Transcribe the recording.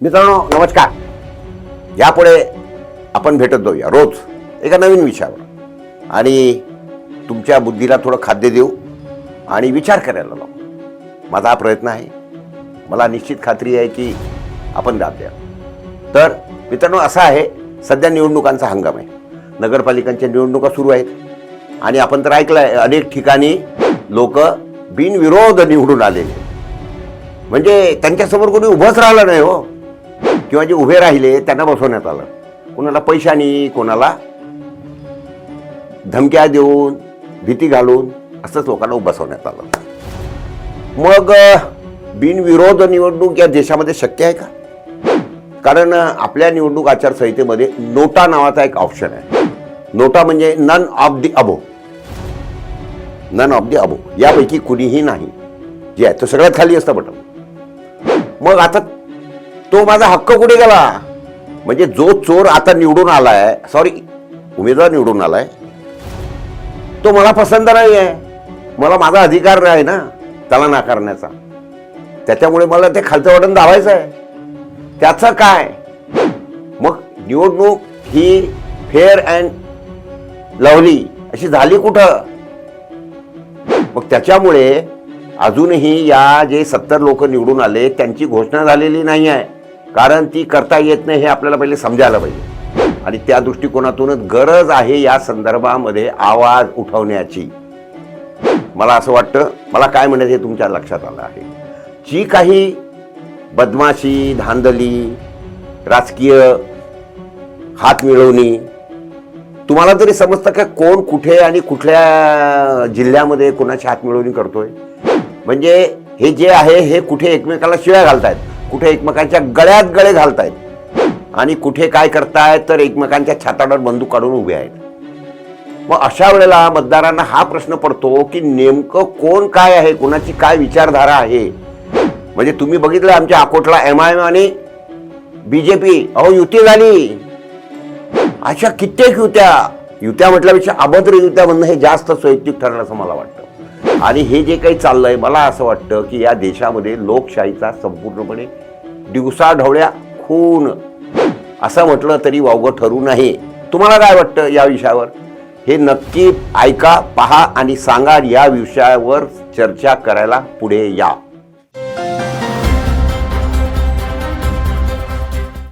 मित्रांनो नमस्कार. यापुढे आपण भेटत जाऊया रोज एका नवीन विषयावर आणि तुमच्या बुद्धीला थोडं खाद्य देऊ आणि विचार करायला लावू. माझा हा प्रयत्न आहे. मला निश्चित खात्री आहे की आपण दाद्या. तर मित्रांनो असं आहे, सध्या निवडणुकांचा हंगाम आहे. नगरपालिकांच्या निवडणुका सुरू आहेत आणि आपण तर ऐकलं आहे अनेक ठिकाणी लोक बिनविरोध निवडून आलेले, म्हणजे त्यांच्यासमोर कोणी उभंच राहिलं नाही हो, किंवा जे उभे राहिले त्यांना बसवण्यात आलं. कोणाला पैशानी, कोणाला धमक्या देऊन, भीती घालून असंच लोकांना बसवण्यात आलं. मग बिनविरोध निवडणूक या देशामध्ये शक्य आहे का? कारण आपल्या निवडणूक आचारसंहितेमध्ये नोटा नावाचा एक ऑप्शन आहे. नोटा म्हणजे none of the above. None of the above, यापैकी कुणीही नाही जे आहे तो सगळ्यात खाली असतं बटन. मग आता तो माझा हक्क कुठे गेला? म्हणजे जो चोर आता निवडून आलाय, सॉरी उमेदवार निवडून आलाय, तो मला पसंत नाही आहे. मला माझा अधिकार आहे ना त्याला नाकारण्याचा. त्याच्यामुळे मला ते खालचं बटन दाबायचं आहे. त्याचं काय? मग निवडणूक ही फेअर अँड लवली अशी झाली कुठं? मग त्याच्यामुळे अजूनही या जे 70 लोक निवडून आले त्यांची घोषणा झालेली नाही आहे. कारण ती करता येत नाही हे आपल्याला पहिले समजायला पाहिजे. आणि त्या दृष्टिकोनातूनच गरज आहे या संदर्भामध्ये आवाज उठवण्याची. मला असं वाटतं, मला काय म्हणायचं हे तुमच्या लक्षात आलं आहे. जी काही बदमाशी, धांदली, राजकीय हात मिळवणी, तुम्हाला तरी समजतं का कोण कुठे आणि कुठल्या जिल्ह्यामध्ये कोणाची हात मिळवणी करतोय? म्हणजे हे जे आहे हे कुठे एकमेकाला शिव्या घालतायत, कुठे एकमेकांच्या गळ्यात गळे घालतायत आणि कुठे काय करतायत तर एकमेकांच्या छातावर बंदूक काढून उभे आहेत. मग अशा वेळेला मतदारांना हा प्रश्न पडतो की नेमकं कोण काय आहे, कोणाची काय विचारधारा आहे. म्हणजे तुम्ही बघितलं आमच्या अकोटला MIM आणि BJP युती झाली. अशा कित्येक युत्या म्हटल्यापेक्षा अभद्र युत्या म्हणणं हे जास्त सोयीस्कर ठरलं असं मला वाटतं. आणि हे जे काही चाललंय, मला असं वाटतं की या देशामध्ये लोकशाहीचा संपूर्णपणे दिवसाढवळ्या खून असं म्हटलं तरी वावगं ठरू नये. तुम्हाला काय वाटतं या विषयावर? हे नक्की ऐका, पहा आणि सांगा. या विषयावर चर्चा करायला पुढे या.